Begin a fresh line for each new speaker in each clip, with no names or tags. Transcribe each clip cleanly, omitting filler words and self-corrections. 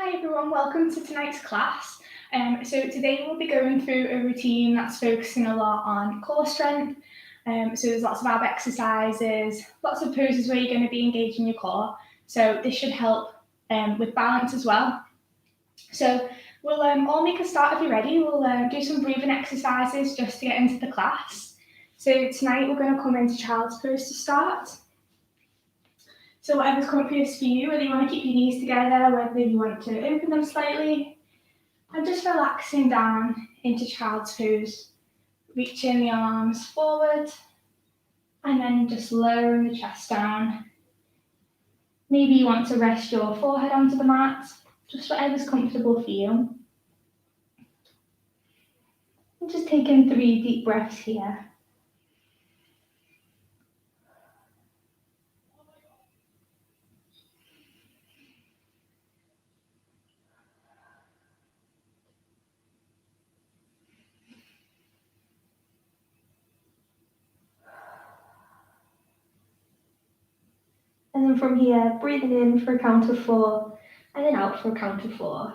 Hi everyone, welcome to tonight's class. So today we'll be going through a routine that's focusing a lot on core strength. So there's lots of ab exercises, lots of poses where you're going to be engaging your core. So this should help with balance as well. So we'll all make a start if you're ready. We'll do some breathing exercises just to get into the class. So tonight we're going to come into child's pose to start. So whatever's comfiest for you, whether you want to keep your knees together, whether you want to open them slightly, and just relaxing down into child's pose, reaching the arms forward, and then just lowering the chest down. Maybe you want to rest your forehead onto the mat, just whatever's comfortable for you. And just taking 3 deep breaths here. And then from here, breathing in for a count of 4, and then out for a count of 4.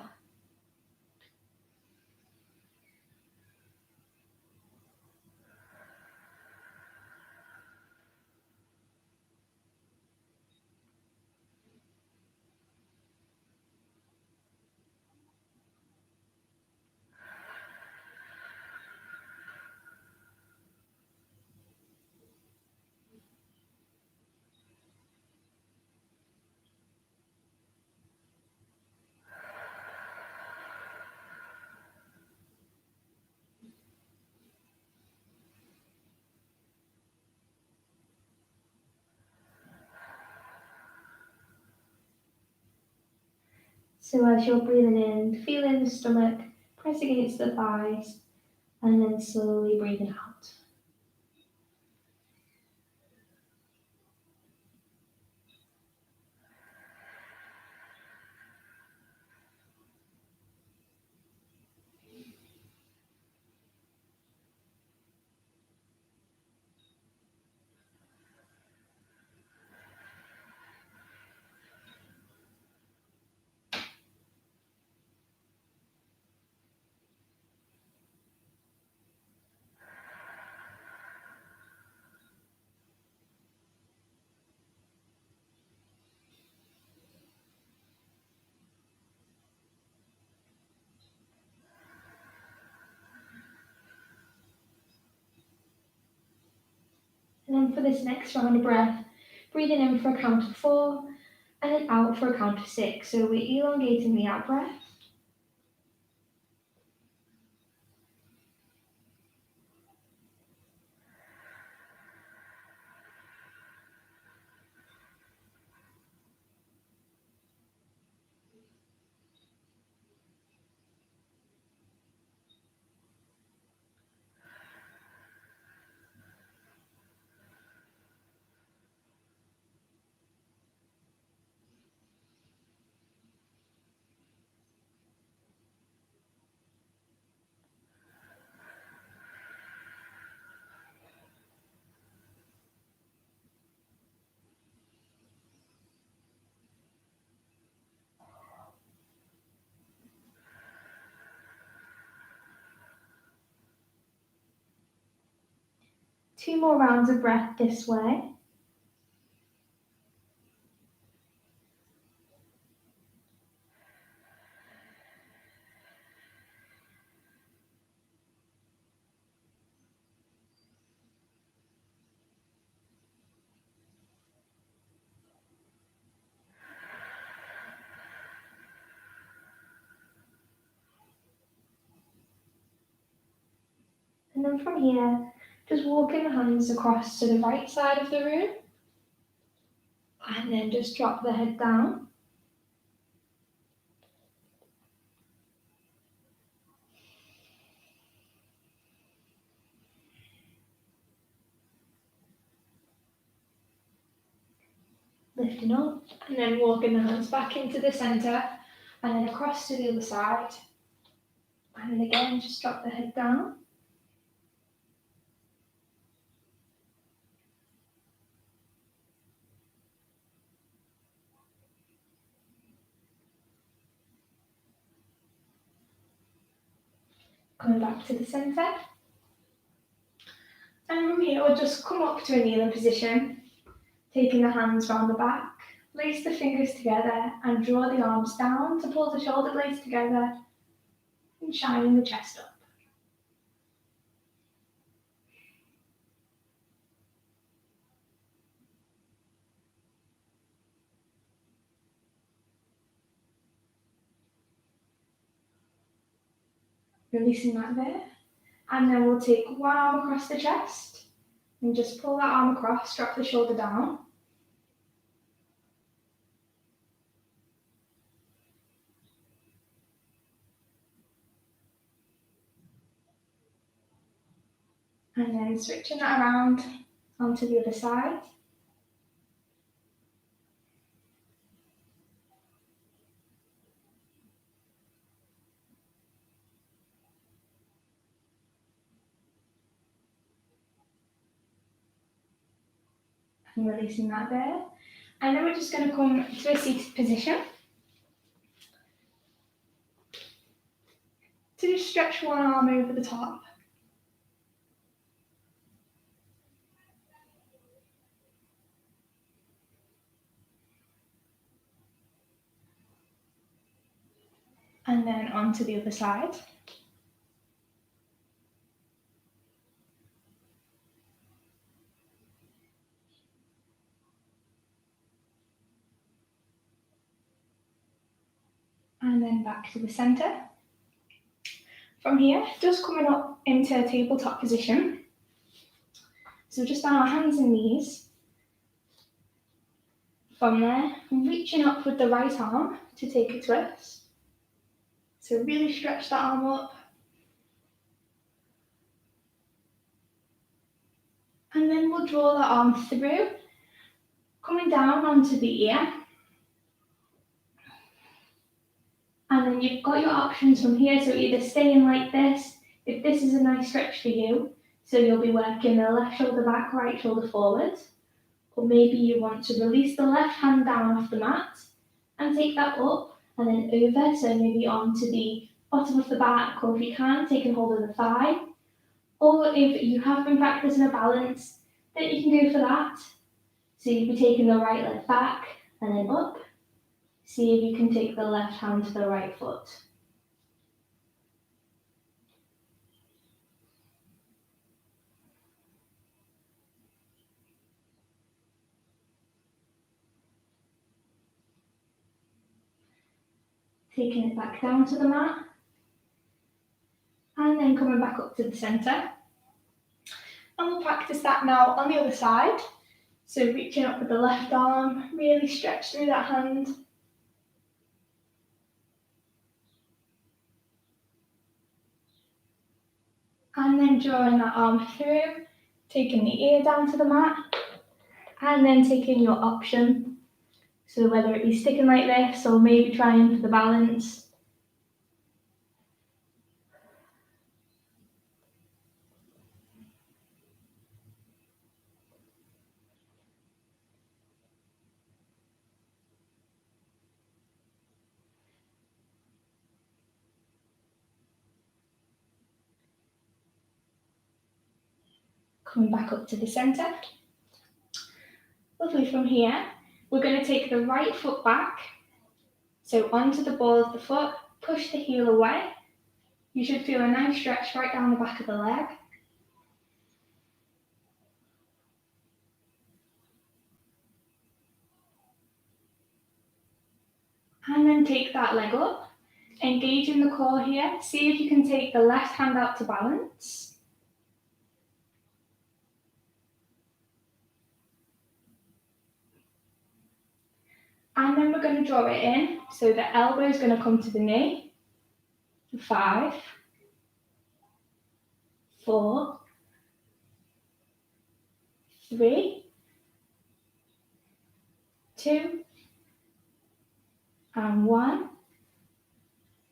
So as you're breathing in, feeling the stomach press against the thighs, and then slowly breathing out. And then for this next round of breath, breathing in for a count of 4, and then out for a count of 6. So we're elongating the out breath. Two more rounds of breath this way. And then from here, just walking the hands across to the right side of the room. And then just drop the head down. Lifting up, and then walking the hands back into the centre, and then across to the other side. And then again, just drop the head down. Coming back to the centre. And from here, we'll just come up to a kneeling position, taking the hands round the back, place the fingers together and draw the arms down to pull the shoulder blades together and shine the chest up. Releasing that there. And then we'll take one arm across the chest and just pull that arm across, drop the shoulder down. And then switching that around onto the other side. And releasing that there. And then we're just going to come to a seated position. To just stretch one arm over the top. And then onto the other side. And then back to the centre. From here, just coming up into a tabletop position. So just on our hands and knees. From there, reaching up with the right arm to take a twist. So really stretch that arm up. And then we'll draw that arm through, coming down onto the ear. And then you've got your options from here, so either staying like this, if this is a nice stretch for you, so you'll be working the left shoulder back, right shoulder forward, or maybe you want to release the left hand down off the mat and take that up and then over, so maybe onto the bottom of the back, or if you can, taking hold of the thigh, or if you have been practicing a balance, then you can go for that. So you'll be taking the right leg back and then up. See if you can take the left hand to the right foot. Taking it back down to the mat. And then coming back up to the centre. And we'll practice that now on the other side. So reaching up with the left arm, really stretch through that hand. And then drawing that arm through, taking the ear down to the mat, and then taking your option. So whether it be sticking like this or maybe trying for the balance. Coming back up to the centre. Lovely. From here, we're going to take the right foot back. So onto the ball of the foot, push the heel away. You should feel a nice stretch right down the back of the leg. And then take that leg up, engaging the core here. See if you can take the left hand out to balance. And then we're going to draw it in. So the elbow is going to come to the knee. 5, 4, 3, 2, and 1.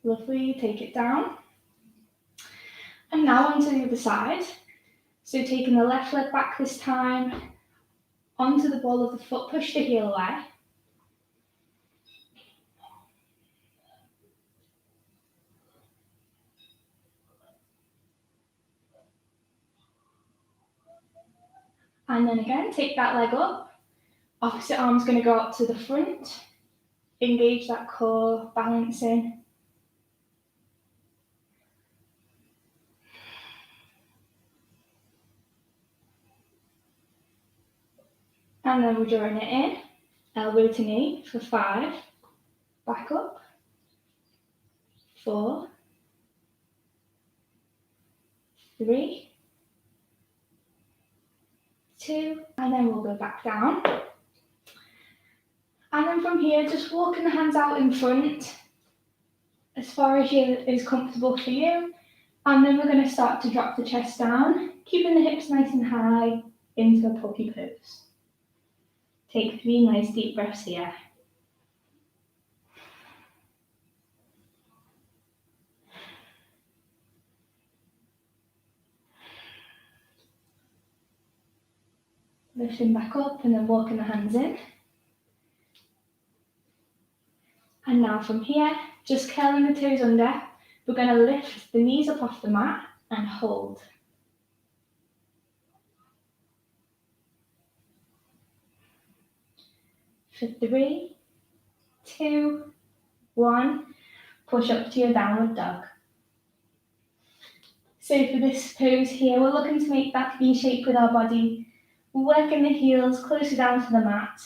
Lovely, take it down. And now onto the other side. So taking the left leg back this time, onto the ball of the foot, push the heel away. And then again, take that leg up. Opposite arm's going to go up to the front. Engage that core, balancing. And then we're drawing it in, elbow to knee for 5. Back up. 4. 3. 2. And then we'll go back down. And then from here, just walking the hands out in front as far as is comfortable for you. And then we're going to start to drop the chest down, keeping the hips nice and high into a puppy pose. Take 3 nice deep breaths here. Lifting back up and then walking the hands in. And now from here, just curling the toes under, we're going to lift the knees up off the mat and hold. For 3, 2, 1, push up to your downward dog. So for this pose here, we're looking to make that V shape with our body. We're working the heels closer down to the mat.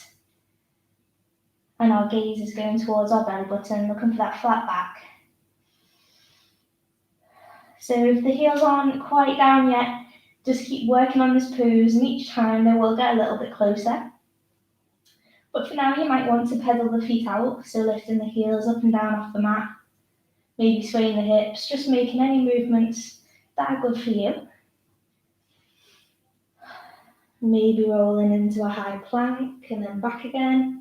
And our gaze is going towards our belly button, looking for that flat back. So if the heels aren't quite down yet, just keep working on this pose, and each time they will get a little bit closer. But for now, you might want to pedal the feet out, so lifting the heels up and down off the mat, maybe swaying the hips, just making any movements that are good for you. Maybe rolling into a high plank and then back again.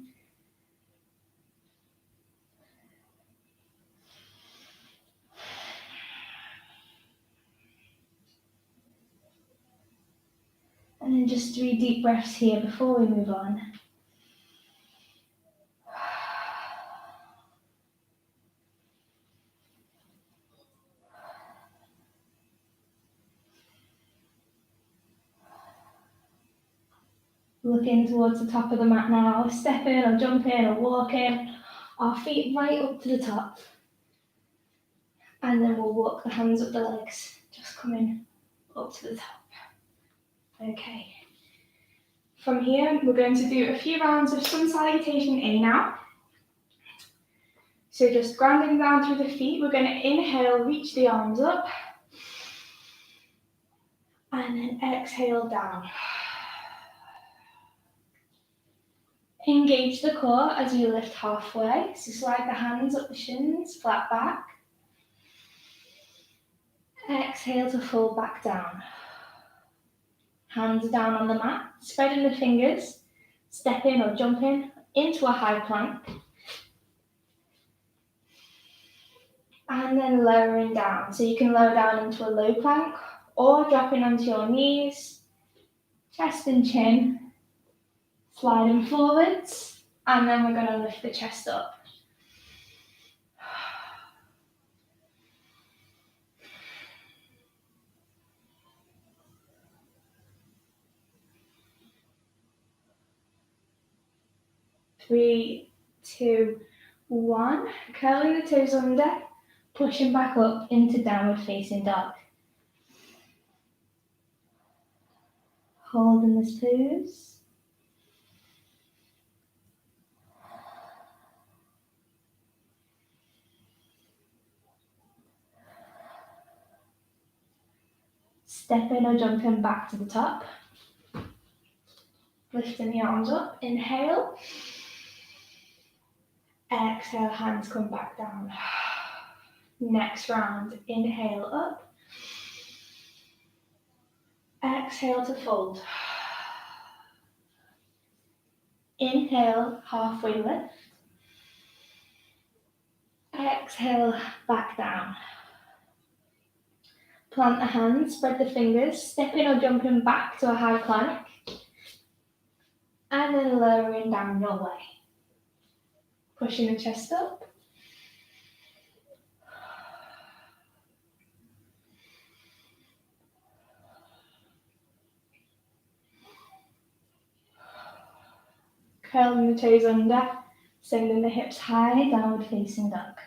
And then just 3 deep breaths here before we move on. Looking towards the top of the mat now, stepping or jumping or walking, our feet right up to the top. And then we'll walk the hands up the legs, just coming up to the top. Okay. From here, we're going to do a few rounds of sun salutation A now. So just grounding down through the feet, we're going to inhale, reach the arms up. And then exhale down. Engage the core as you lift halfway. So slide the hands up the shins, flat back. Exhale to fold back down. Hands down on the mat, spreading the fingers, stepping or jumping into a high plank. And then lowering down. So you can lower down into a low plank or dropping onto your knees, chest and chin, sliding forwards, and then we're going to lift the chest up. Three, 2, 1. Curling the toes under, pushing back up into downward facing dog. Holding this pose. Stepping or jumping back to the top. Lifting the arms up. Inhale. Exhale, hands come back down. Next round, inhale up. Exhale to fold. Inhale, halfway lift. Exhale, back down. Plant the hands, spread the fingers, stepping or jumping back to a high plank. And then lowering down your way. Pushing the chest up. curling the toes under, sending the hips high, downward facing dog.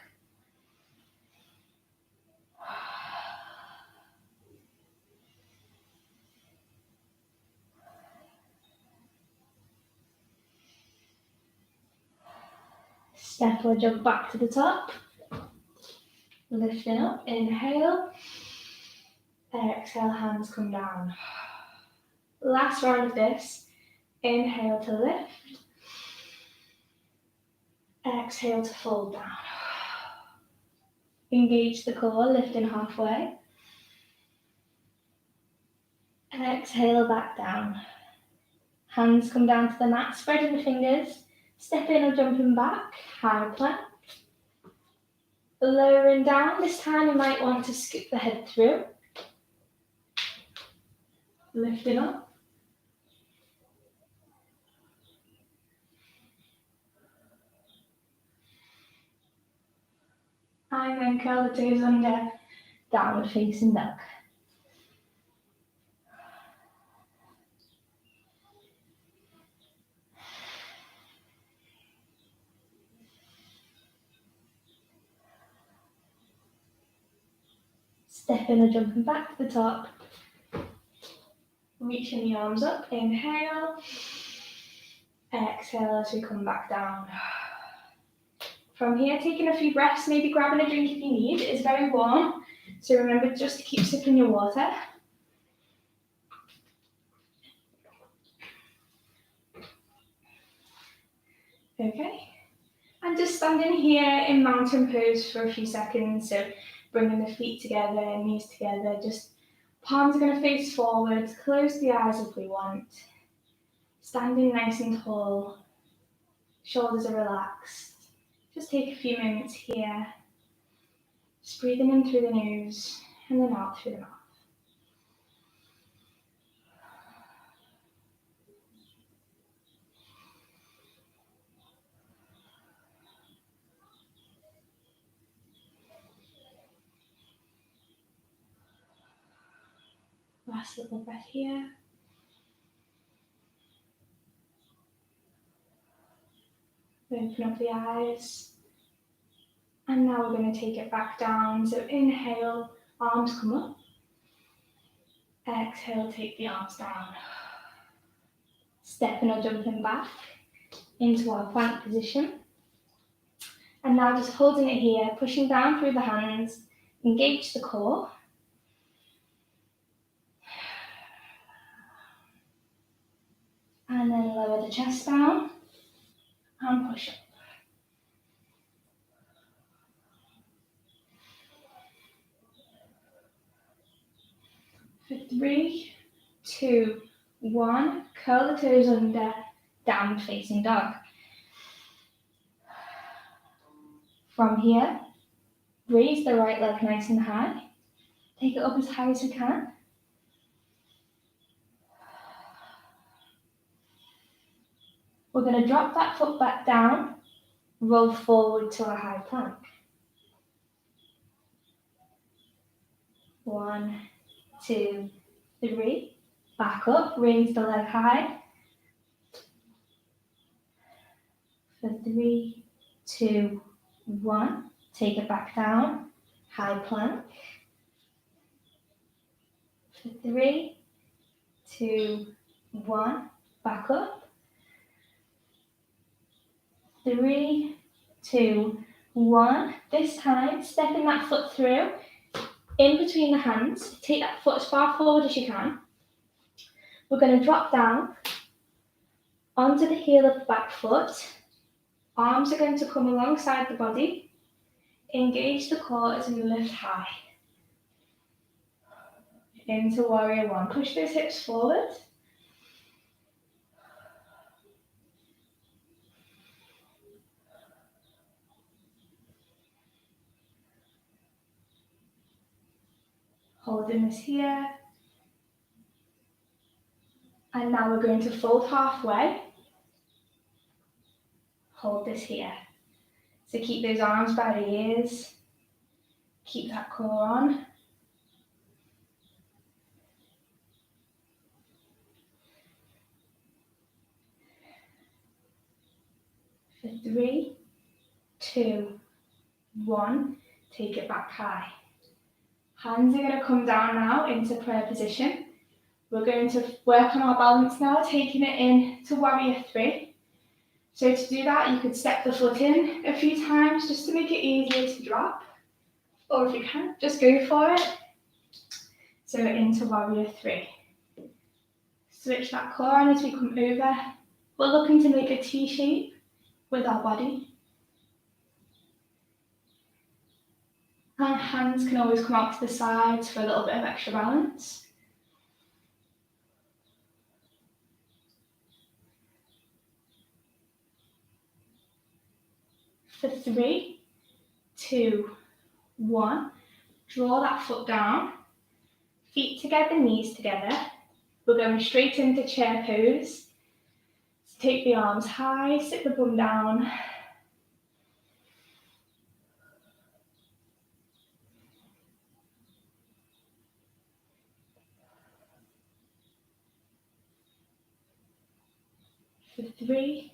Step or jump back to the top. Lifting up, inhale. Exhale, hands come down. Last round of this. Inhale to lift. Exhale to fold down. Engage the core, lifting halfway. Exhale back down. Hands come down to the mat, spreading the fingers. Stepping or jumping back, high plank. Lowering down, this time you might want to scoop the head through. Lifting up. And then curl the toes under, downward facing dog. Stepping or jumping back to the top. Reaching the arms up, inhale. Exhale as we come back down. From here, taking a few breaths, maybe grabbing a drink if you need. It's very warm, so remember just to keep sipping your water. Okay, and just standing here in mountain pose for a few seconds, so bringing the feet together, knees together, just palms are going to face forward, close the eyes if we want. Standing nice and tall, shoulders are relaxed. Just take a few moments here, just breathing in through the nose and then out through the mouth. Last little breath here. Open up the eyes. And now we're going to take it back down. So inhale, arms come up. Exhale, take the arms down. Stepping or jumping back into our plank position. And now just holding it here, pushing down through the hands. Engage the core. And then lower the chest down and push up. For 3, 2, 1, curl the toes under, downward facing dog. From here, raise the right leg nice and high. Take it up as high as you can. We're going to drop that foot back down, roll forward to a high plank. 1, 2, 3. Back up, raise the leg high. For 3, 2, 1. Take it back down, high plank. For 3, 2, 1. Back up. 3, 2, 1. This time, stepping that foot through, in between the hands. Take that foot as far forward as you can. We're going to drop down onto the heel of the back foot. Arms are going to come alongside the body. Engage the core as we lift high. Into warrior one. Push those hips forward. Holding this here. And now we're going to fold halfway. Hold this here. So keep those arms by the ears. Keep that core on. For 3, 2, 1, take it back high. Hands are going to come down now into prayer position. We're going to work on our balance now, taking it in to warrior 3. So to do that, you could step the foot in a few times just to make it easier to drop. Or if you can, just go for it. So into warrior 3. Switch that core on as we come over. We're looking to make a T shape with our body. And hands can always come out to the sides for a little bit of extra balance. For 3, 2, 1, draw that foot down, feet together, knees together. We're going straight into chair pose. So take the arms high, sit the bum down. For 3,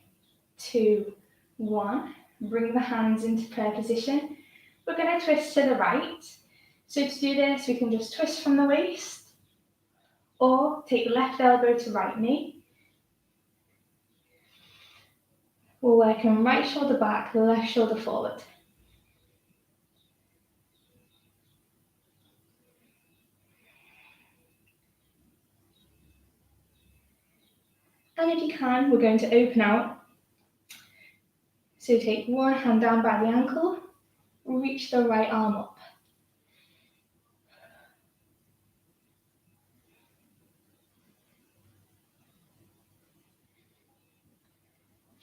2, 1, bring the hands into prayer position. We're going to twist to the right. So to do this, we can just twist from the waist, or take left elbow to right knee. We're working right shoulder back, left shoulder forward. And if you can, we're going to open out. So take one hand down by the ankle, reach the right arm up.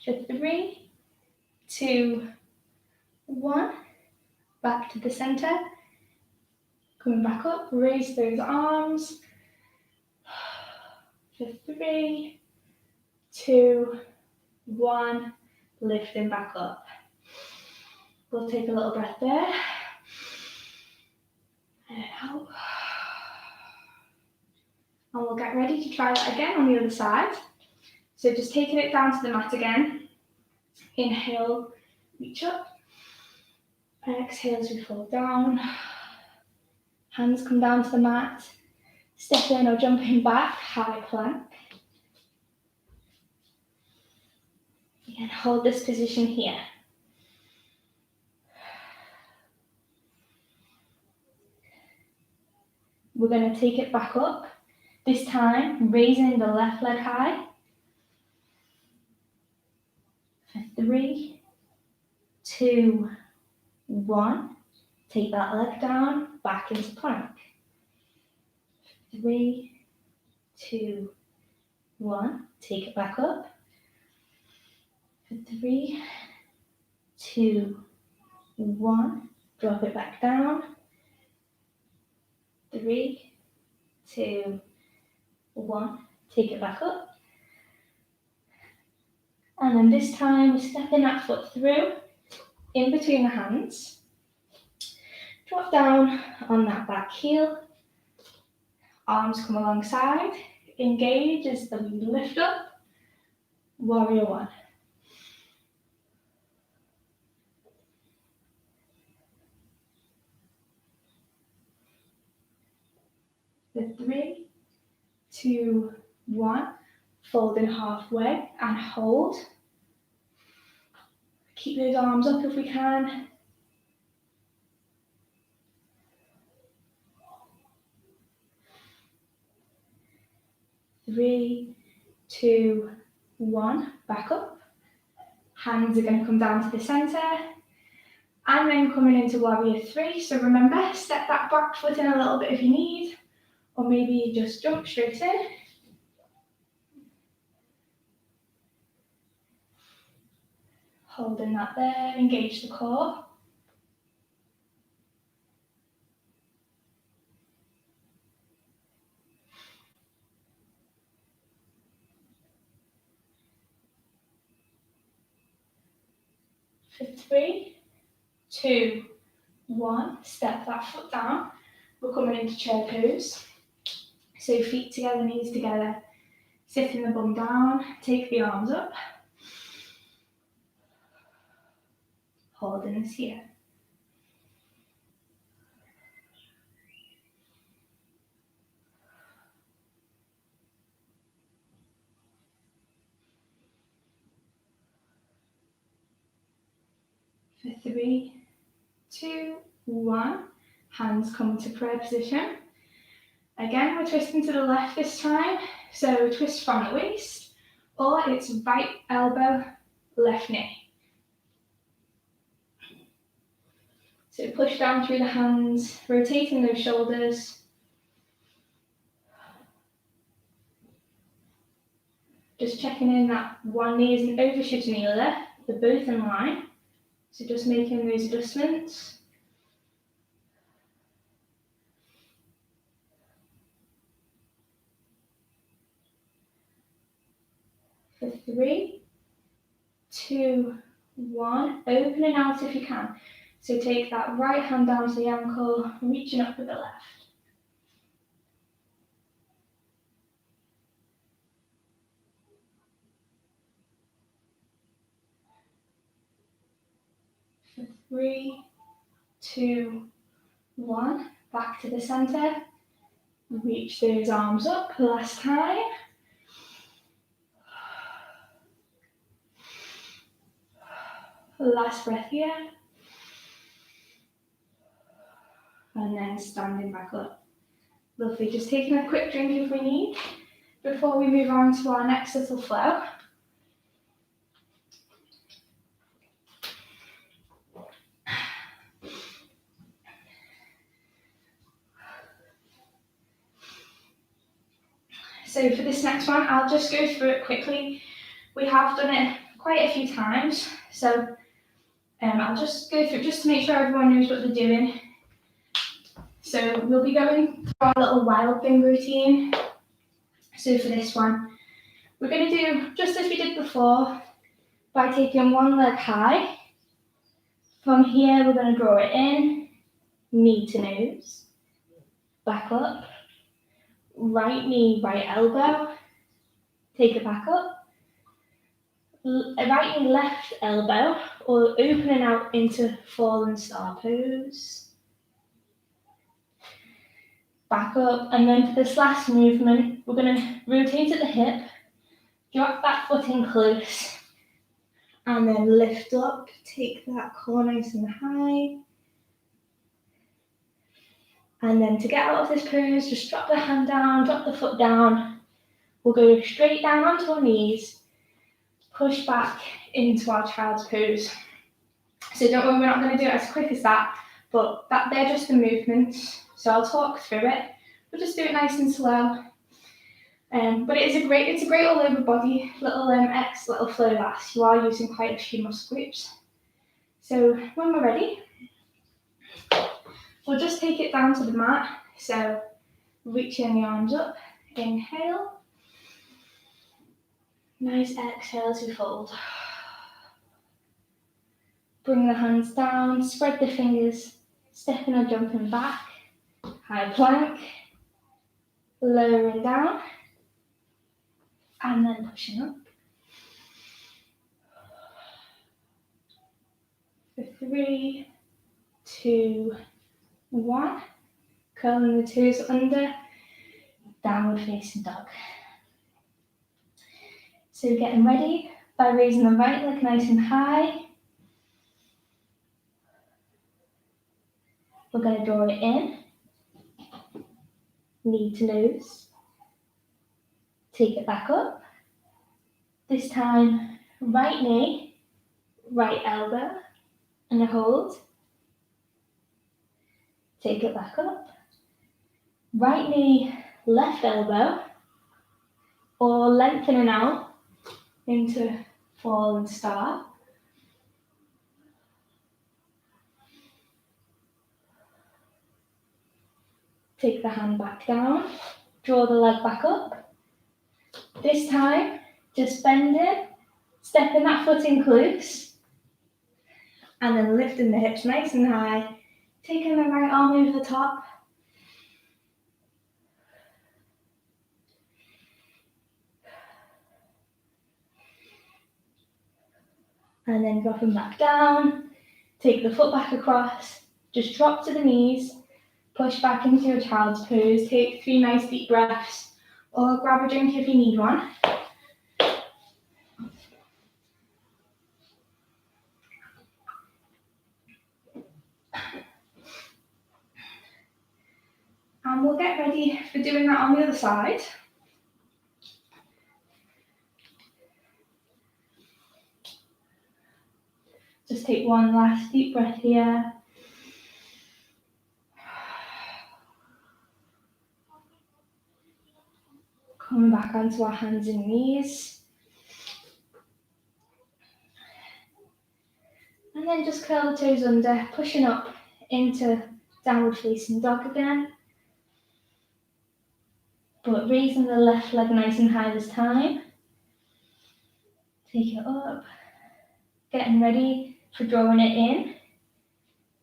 For 3, 2, 1, back to the center. Coming back up, raise those arms. For 3, 2, 1, lifting back up. We'll take a little breath there. And out. And we'll get ready to try that again on the other side. So just taking it down to the mat again. Inhale, reach up. Exhale as we fall down. Hands come down to the mat. Step in or jumping back, high plank. And hold this position here. We're going to take it back up. This time, raising the left leg high. For 3, 2, 1. Take that leg down, back into plank. 3, 2, 1. Take it back up. For 3, 2, 1. Drop it back down. 3, 2, 1. Take it back up. And then this time, we're stepping that foot through, in between the hands. Drop down on that back heel. Arms come alongside. Engage as we lift up. Warrior 1. For 3, 2, 1. Fold in halfway and hold. Keep those arms up if we can. Three, 2, 1. Back up. Hands are going to come down to the center. And then coming into warrior 3. So remember, step that back foot in a little bit if you need. Or maybe just jump straight in. Holding that there, engage the core. For 3, 2, 1, step that foot down. We're coming into chair pose. So feet together, knees together. Sitting the bum down, take the arms up. holding this here. For 3, 2, 1, hands come to prayer position. Again, we're twisting to the left this time, so twist from the waist, or it's right elbow, left knee. So push down through the hands, rotating those shoulders. Just checking in that one knee isn't overshooting the other, they're both in line. So just making those adjustments. For 3, 2, 1, opening out if you can. So take that right hand down to the ankle, reaching up with the left. For 3, 2, 1, back to the center. Reach those arms up, last time. Last breath here. And then standing back up. Lovely, just taking a quick drink if we need, before we move on to our next little flow. So for this next one, I'll just go through it quickly. We have done it quite a few times, so I'll just go through just to make sure everyone knows what they're doing. So we'll be going through our little wild thing routine. So for this one, we're going to do just as we did before by taking one leg high. From here, we're going to draw it in, knee to nose, back up, right knee, right elbow, take it back up, right knee, left elbow, or opening out into fallen star pose. Back up, and then for this last movement, we're going to rotate at the hip, drop that foot in close, and then lift up, take that core nice and high. And then to get out of this pose, just drop the hand down, drop the foot down. We'll go straight down onto our knees, push back into our child's pose. So don't worry, we're not going to do it as quick as that, but they're just the movements. So I'll talk through it. We'll just do it nice and slow. But it's a great all over body little little flow last. You are using quite a few muscle groups. So when we're ready, we'll just take it down to the mat. So reaching the arms up, inhale. Nice exhale as we fold. Bring the hands down, spread the fingers, stepping or jumping back. High plank, lowering down, and then pushing up. For 3, 2, 1. Curling the toes under, downward facing dog. So getting ready by raising the right leg nice and high. We're going to draw it in, knee to nose, take it back up. This time, right knee, right elbow, and a hold. Take it back up. Right knee, left elbow, or lengthening out into fallen star. Take the hand back down, draw the leg back up. This time, just bending, stepping that foot in close, and then lifting the hips nice and high, taking the right arm over the top. And then dropping back down, Take the foot back across, just drop to the knees, push back into your child's pose, take 3 nice deep breaths, or grab a drink if you need one. And we'll get ready for doing that on the other side. Just take one last deep breath here. Coming back onto our hands and knees. And then just curl the toes under, pushing up into downward facing dog again. But raising the left leg nice and high this time. Take it up. Getting ready for drawing it in.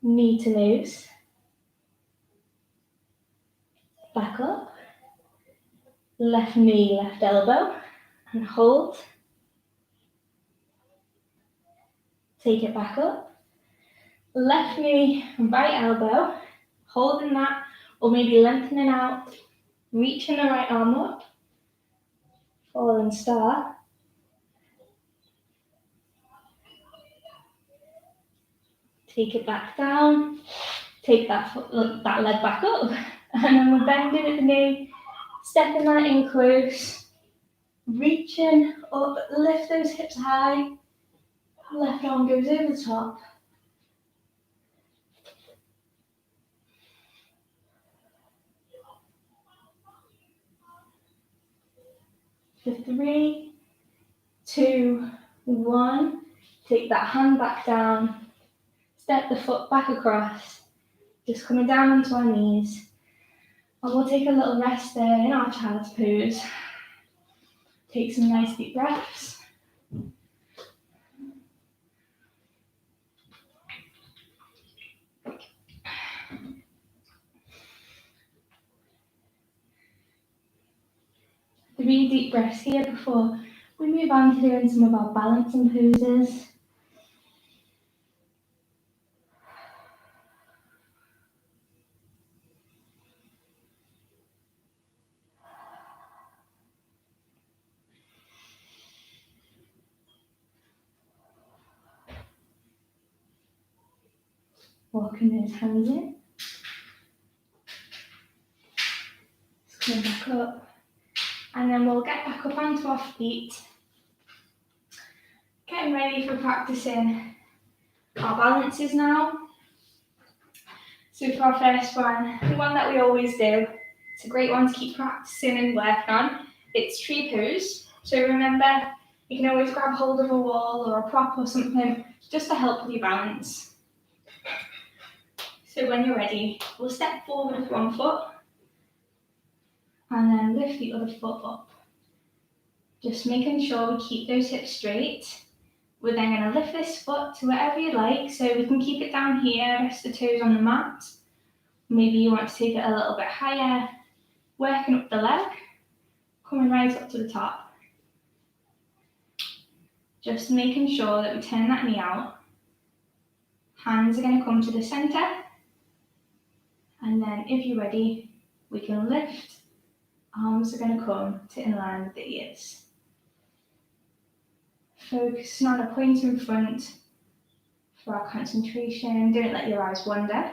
Knee to nose. Back up. Left knee, left elbow. And hold. Take it back up. Left knee, right elbow. Holding that, or maybe lengthening out. Reaching the right arm up. Fallen star. Take it back down. Take that leg back up. And then we're bending at the knee. Stepping that in close. Reaching up, lift those hips high. Left arm goes over the top. For 3, 2, 1. Take that hand back down. Step the foot back across. Just coming down onto our knees. And we'll take a little rest there in our child's pose. Take some nice deep breaths. Three deep breaths here before we move on to doing some of our balancing poses. Walking those hands in. Just coming back up. And then we'll get back up onto our feet. Getting ready for practicing our balances now. So for our first one, the one that we always do, it's a great one to keep practicing and working on. It's tree pose. So remember, you can always grab hold of a wall or a prop or something just to help with your balance. So when you're ready, we'll step forward with one foot and then lift the other foot up. Just making sure we keep those hips straight. We're then going to lift this foot to wherever you like, so we can keep it down here, rest the toes on the mat. Maybe you want to take it a little bit higher, working up the leg, coming right up to the top. Just making sure that we turn that knee out. Hands are going to come to the centre. And then if you're ready, we can lift. Arms are going to come to in line with the ears. Focusing on a point in front for our concentration. Don't let your eyes wander.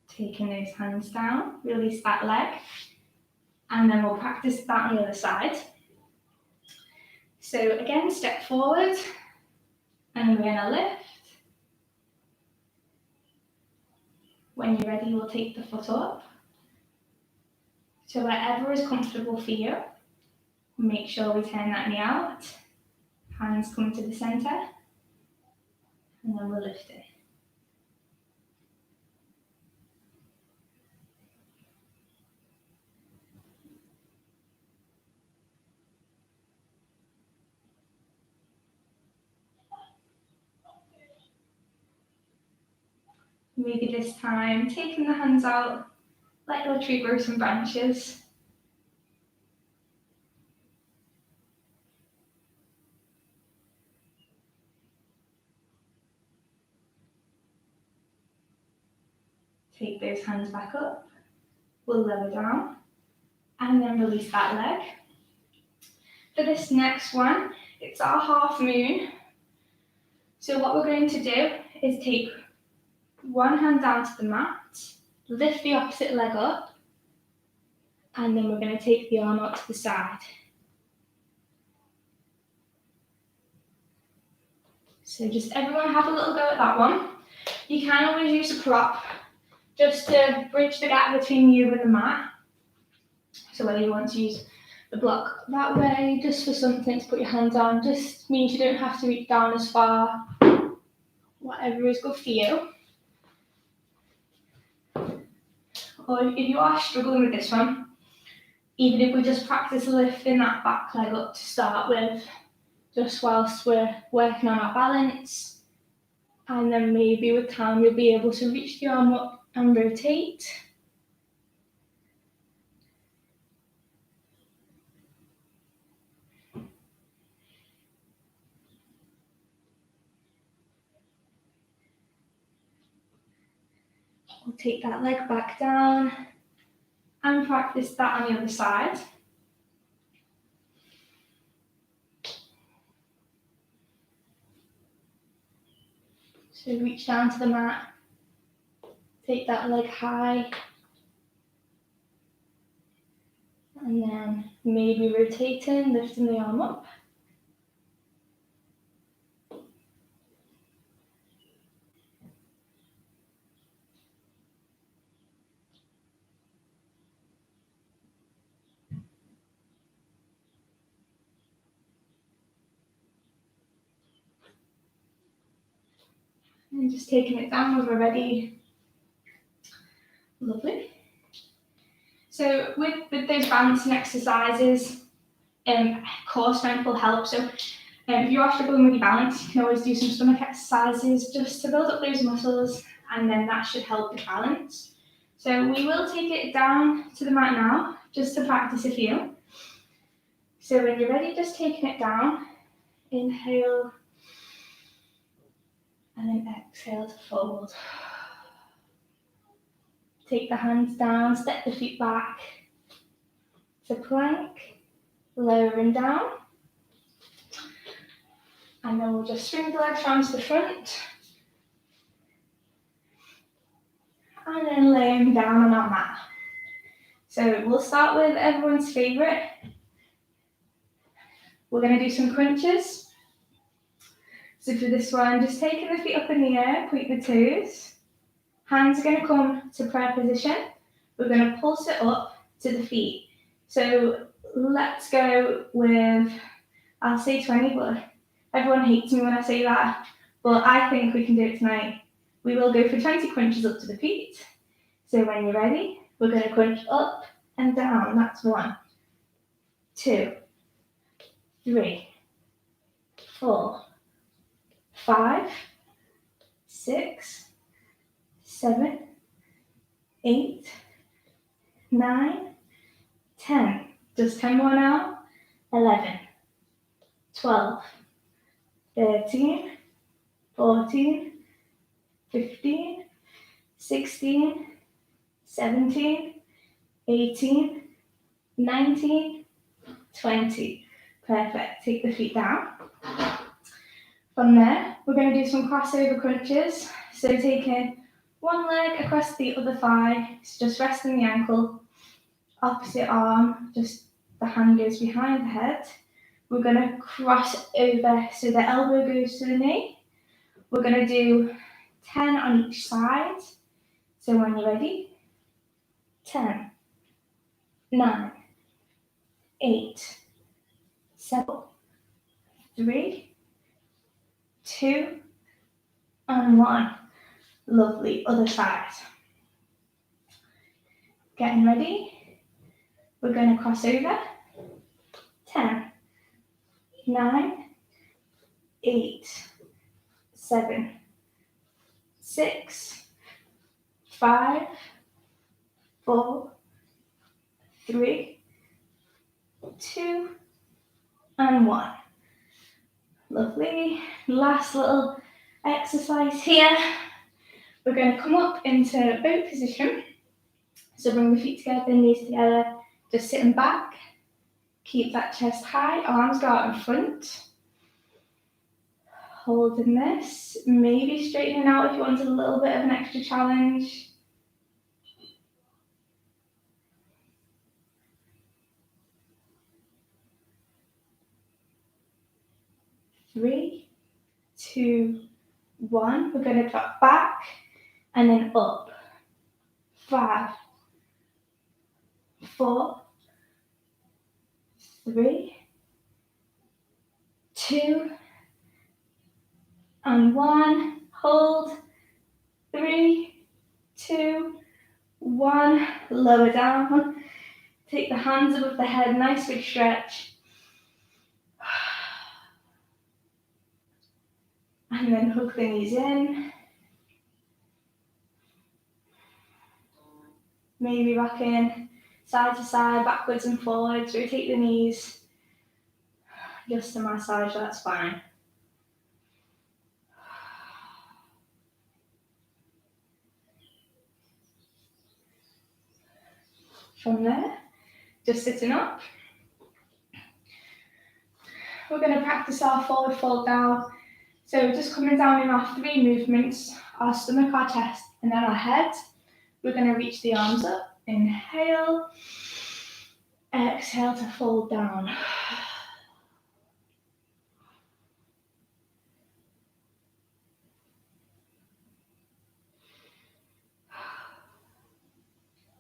Taking those hands down, release that leg. And then we'll practice that on the other side. So again, step forward, and we're gonna lift. When you're ready, we'll take the foot up. So wherever is comfortable for you, make sure we turn that knee out. Hands come to the center, and then we'll lift it. Maybe this time, taking the hands out, let your tree grow some branches. Take those hands back up. We'll lower down and then release that leg. For this next one, it's our half moon. So what we're going to do is take one hand down to the mat, lift the opposite leg up, and then we're going to take the arm out to the side. So just everyone have a little go at that one. You can always use a prop just to bridge the gap between you and the mat. So whether you want to use the block that way, just for something to put your hands on, just means you don't have to reach down as far. Whatever is good for you. Or if you are struggling with this one, even if we just practice lifting that back leg up to start with, just whilst we're working on our balance, and then maybe with time you'll be able to reach the arm up and rotate. We'll take that leg back down and practice that on the other side. So reach down to the mat, take that leg high, and then maybe rotating, lifting the arm up. And just taking it down when we're ready. Lovely. So with those balancing exercises, core strength will help. So if you are struggling with your balance, you can always do some stomach exercises just to build up those muscles, and then that should help with balance. So we will take it down to the mat now, just to practice a few. So when you're ready, just taking it down, inhale, and then exhale to fold. Take the hands down, step the feet back to plank, lowering down. And then we'll just swing the legs round to the front. And then laying down on our mat. So we'll start with everyone's favourite. We're going to do some crunches. So for this one, just taking the feet up in the air, point the toes. Hands are going to come to prayer position. We're going to pulse it up to the feet. So let's go with, I'll say 20, but everyone hates me when I say that. But I think we can do it tonight. We will go for 20 crunches up to the feet. So when you're ready, we're going to crunch up and down. That's 1, 2, 3, 4, 5, 6, 7, 8, 9, 10. Just 10 more now. 11, 12, 13, 14, 15, 16, 17, 18, 19, 20. Perfect. Take the feet down. From there, we're going to do some crossover crunches. So taking one leg across the other thigh, so just resting the ankle, opposite arm, just the hand goes behind the head. We're going to cross over, so the elbow goes to the knee. We're going to do 10 on each side. So when you're ready, 10, 9, 8, 7, 3, 2, and 1. Lovely. Other side. Getting ready. We're going to cross over. 10, 9, 8, 7, 6, 5, 4, 3, 2, and 1. Lovely. Last little exercise here. We're going to come up into boat position. So bring the feet together, knees together, just sitting back. Keep that chest high, arms go out in front. Holding this, maybe straightening out if you wanted a little bit of an extra challenge. 3, 2, 1. We're going to drop back and then up. 5, 4, 3, 2, and 1. Hold. 3, 2, 1. Lower down. Take the hands above the head, nice big stretch. And then hook the knees in. Maybe rocking side to side, backwards and forwards. Rotate the knees. Just a massage, that's fine. From there, just sitting up. We're going to practice our forward fold down. So just coming down in our 3 movements, our stomach, our chest, and then our head. We're going to reach the arms up. Inhale. Exhale to fold down.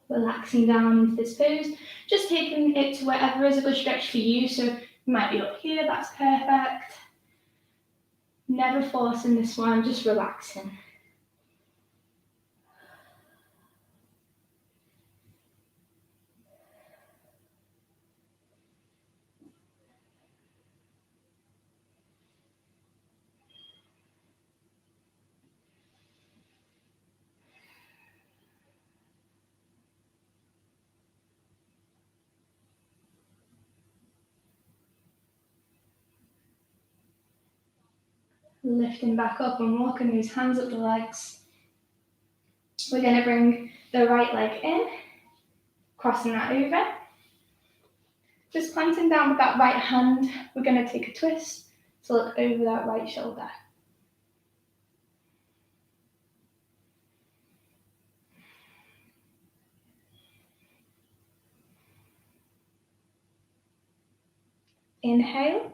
Relaxing down into this pose, just taking it to wherever is a good stretch for you. So you might be up here, that's perfect. Never forcing this one, just relaxing. Lifting back up and walking these hands up the legs. We're going to bring the right leg in, crossing that over. Just planting down with that right hand, we're going to take a twist to look over that right shoulder. Inhale.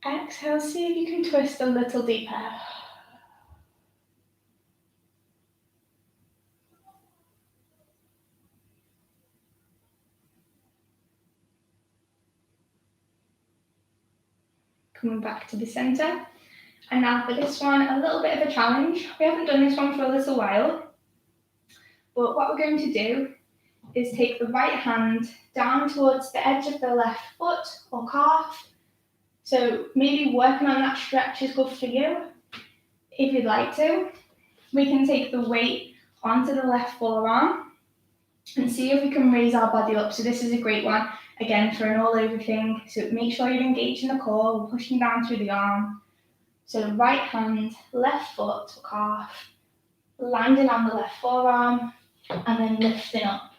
Exhale, see if you can twist a little deeper. Coming back to the center. And now for this one, a little bit of a challenge. We haven't done this one for a little while, but what we're going to do is take the right hand down towards the edge of the left foot or calf. So maybe working on that stretch is good for you. If you'd like to, we can take the weight onto the left forearm and see if we can raise our body up. So this is a great one, again, for an all over thing. So make sure you're engaging the core, we're pushing down through the arm. So right hand, left foot or calf, landing on the left forearm, and then lifting up.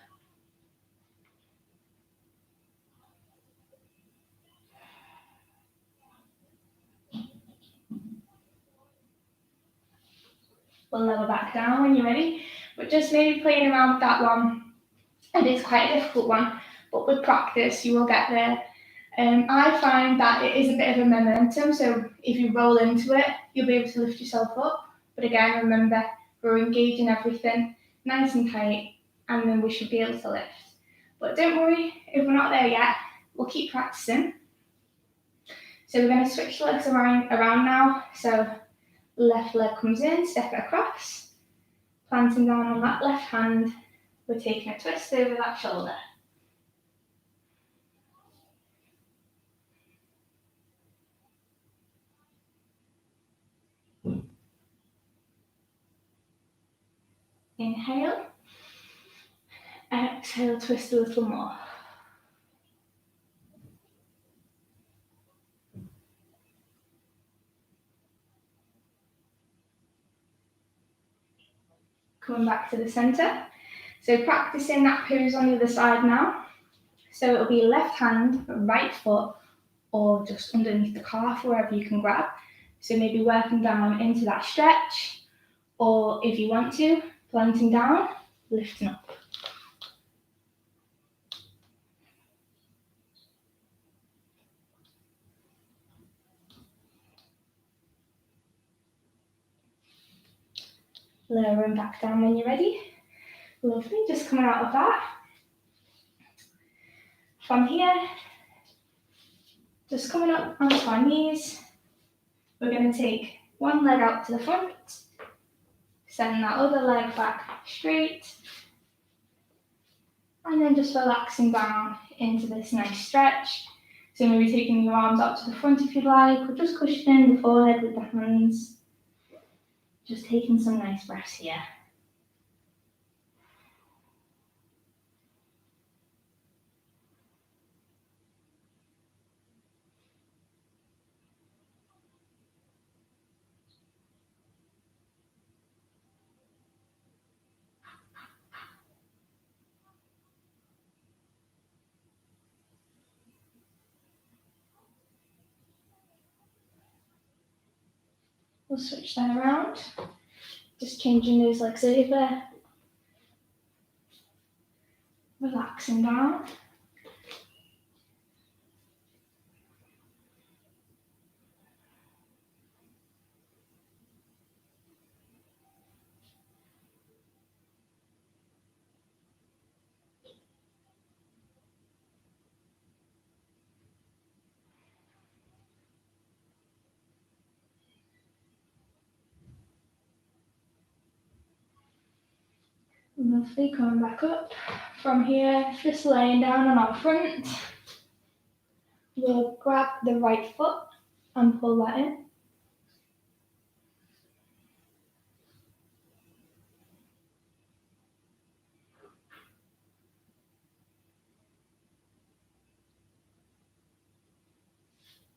We'll lower back down when you're ready, but just maybe playing around with that one. It is quite a difficult one, but with practice you will get there. I find that it is a bit of a momentum, so if you roll into it, you'll be able to lift yourself up. But again, remember, we're engaging everything nice and tight, and then we should be able to lift. But don't worry, if we're not there yet, we'll keep practicing. So we're going to switch legs around now. So left leg comes in, step it across, planting down on that left hand. We're taking a twist over that shoulder. Inhale. Exhale, twist a little more. Coming back to the center. So practicing that pose on the other side now. So it'll be left hand, right foot, or just underneath the calf, wherever you can grab. So maybe working down into that stretch, or if you want to, planting down, lifting up. Lowering back down when you're ready. Lovely, just coming out of that. From here, just coming up onto our knees. We're going to take one leg out to the front, send that other leg back straight, and then just relaxing down into this nice stretch. So maybe taking your arms out to the front if you'd like, or just cushioning the forehead with the hands. Just taking some nice breaths here. We'll switch that around. Just changing those legs over. Relaxing down. Lovely, coming back up. From here, just laying down on our front. We'll grab the right foot and pull that in.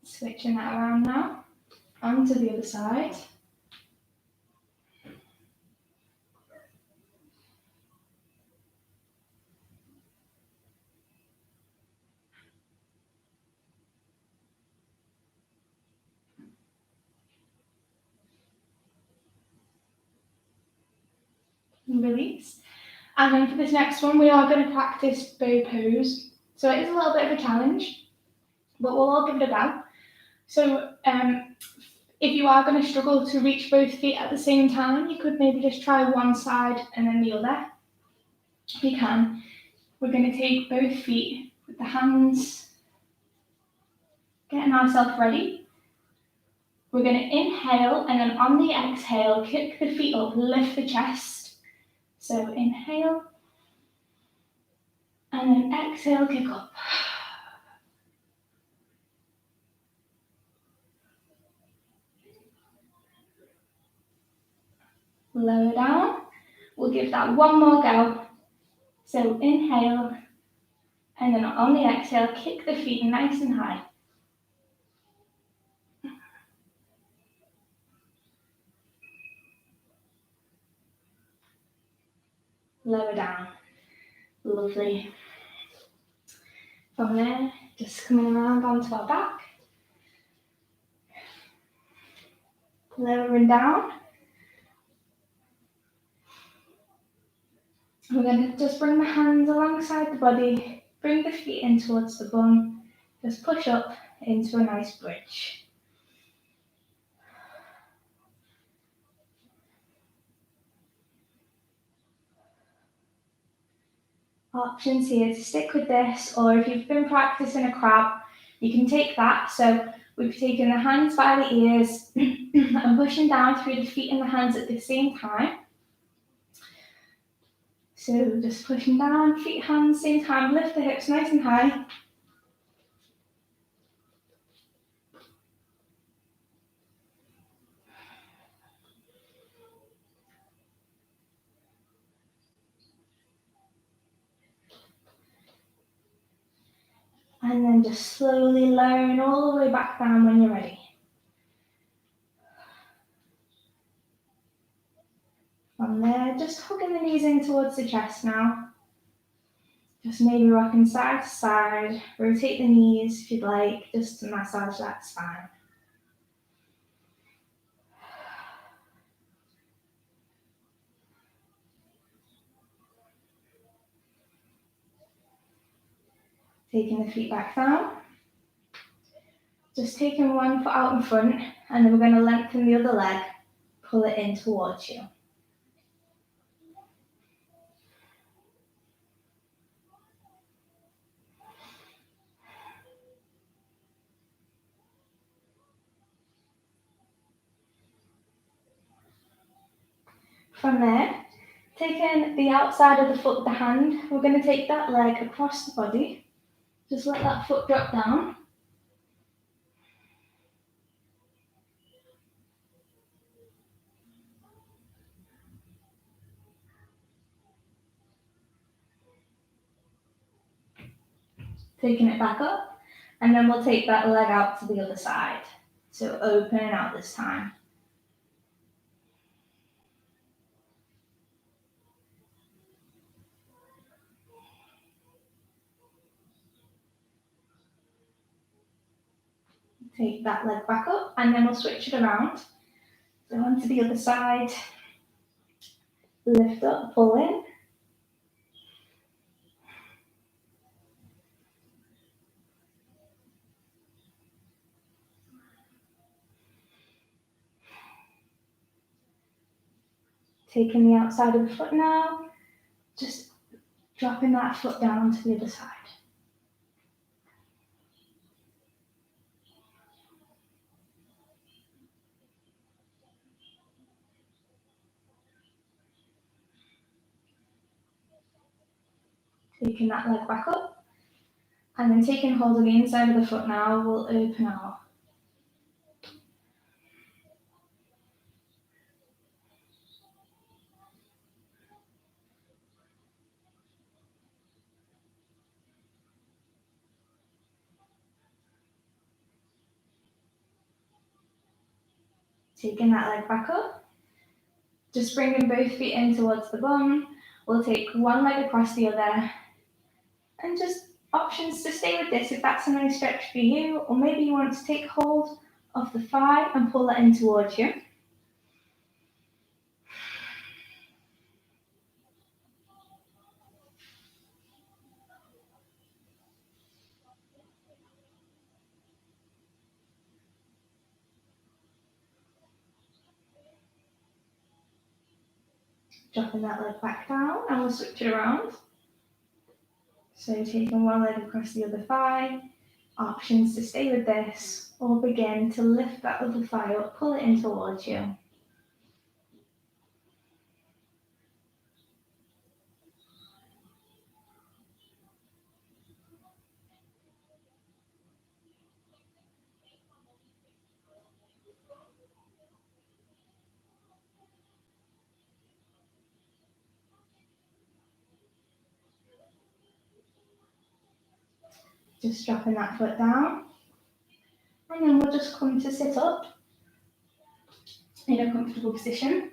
Switching that around now, onto the other side. And release. And then for this next one, we are going to practice bow pose. So it is a little bit of a challenge, but we'll all give it a go. So if you are going to struggle to reach both feet at the same time, you could maybe just try one side and then the other. If you can, we're going to take both feet with the hands, getting ourselves ready. We're going to inhale, and then on the exhale, kick the feet up, lift the chest. So inhale, and then exhale, kick up. Lower down. We'll give that one more go. So inhale, and then on the exhale, kick the feet nice and high. Lower down. Lovely. From there, just coming around onto our back. Lowering down. We're going to just bring the hands alongside the body, bring the feet in towards the bum, just push up into a nice bridge. Options here to stick with this, or if you've been practicing a crab, you can take that. So we've taken the hands by the ears and pushing down through the feet and the hands at the same time. So just pushing down, feet, hands, same time, lift the hips nice and high. And then just slowly lowering all the way back down when you're ready. From there, just hugging the knees in towards the chest now. Just maybe rocking side to side, rotate the knees if you'd like, just to massage that spine. Taking the feet back down. Just taking one foot out in front, and then we're going to lengthen the other leg, pull it in towards you. From there, taking the outside of the foot with the hand, we're going to take that leg across the body. Just let that foot drop down. Taking it back up, and then we'll take that leg out to the other side. So opening out this time. Take that leg back up, and then we'll switch it around. So onto the other side. Lift up, pull in. Taking the outside of the foot now, just dropping that foot down to the other side. Taking that leg back up, and then taking hold of the inside of the foot now, we'll open out. Taking that leg back up, just bringing both feet in towards the bum. We'll take one leg across the other, and just options to stay with this if that's a nice stretch for you, or maybe you want to take hold of the thigh and pull that in towards you. Dropping that leg back down, and we'll switch it around. So taking one leg across the other thigh, options to stay with this, or begin to lift that other thigh up, pull it in towards you. Just dropping that foot down, and then we'll just come to sit up in a comfortable position.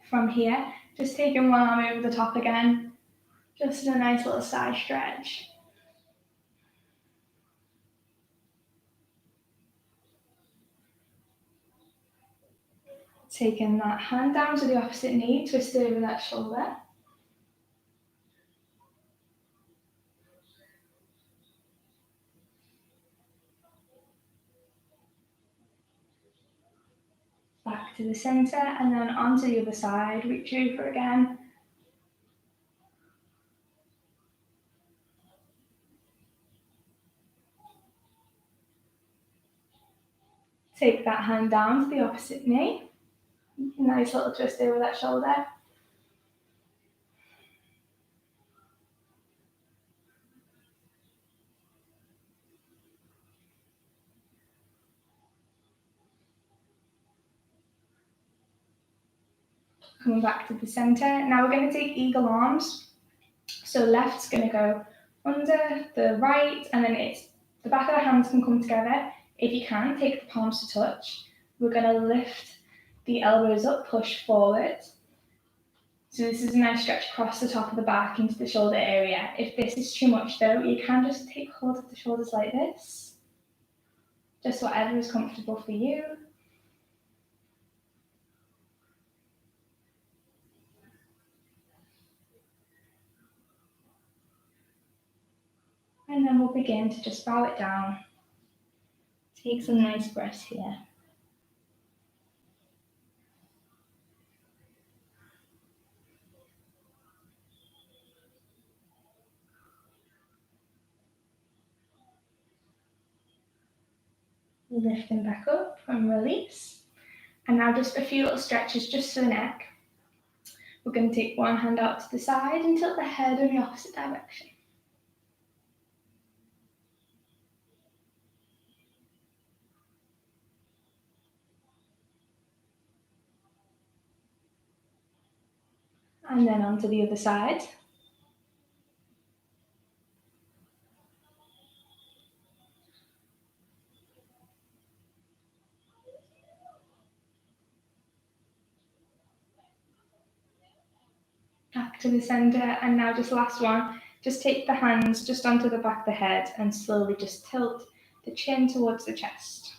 From here, just taking one arm over the top again, just a nice little side stretch. Taking that hand down to the opposite knee, twist over that shoulder. Back to the center, and then onto the other side, reach over again. Take that hand down to the opposite knee. Nice little twist over that shoulder. coming back to the center. Now we're going to take eagle arms. So left's going to go under the right, and then it's the back of the hands can come together. If you can, take the palms to touch. We're going to lift the elbows up, push forward. So this is a nice stretch across the top of the back into the shoulder area. If this is too much though, you can just take hold of the shoulders like this. Just whatever is comfortable for you. And then we'll begin to just bow it down. Take some nice breaths here. Lifting back up and release. And now just a few little stretches just for the neck. We're going to take one hand out to the side and tilt the head in the opposite direction. And then onto the other side. Back to the center, and now just last one. Just take the hands just onto the back of the head and slowly just tilt the chin towards the chest.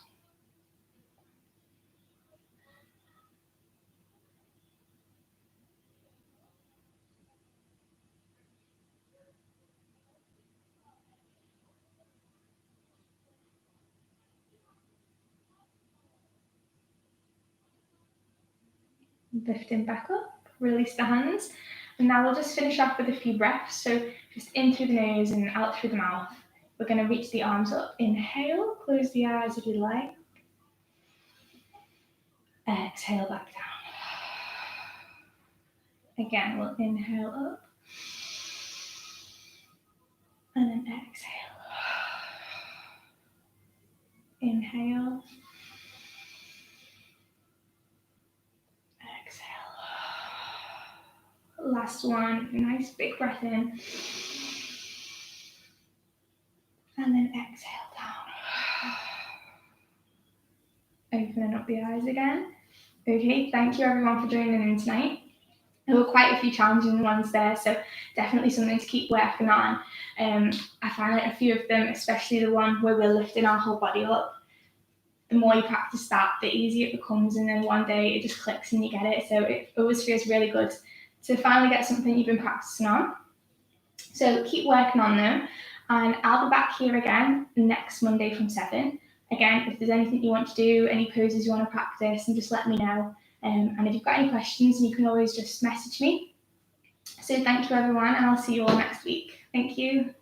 Lifting back up, release the hands. And now we'll just finish off with a few breaths. So just in through the nose and out through the mouth. We're going to reach the arms up. Inhale, close the eyes if you like. Exhale back down. Again, we'll inhale up. And then exhale. Inhale. Last one, nice big breath in. And then exhale down. Opening up the eyes again. Okay, thank you everyone for joining in tonight. There were quite a few challenging ones there, so definitely something to keep working on. I find like a few of them, especially the one where we're lifting our whole body up, the more you practice that, the easier it becomes, and then one day it just clicks and you get it. So it always feels really good to finally get something you've been practicing on. So keep working on them, and I'll be back here again next Monday from 7. Again, if there's anything you want to do, any poses you want to practice, and just let me know. And if you've got any questions, you can always just message me. So thank you everyone, and I'll see you all next week. Thank you.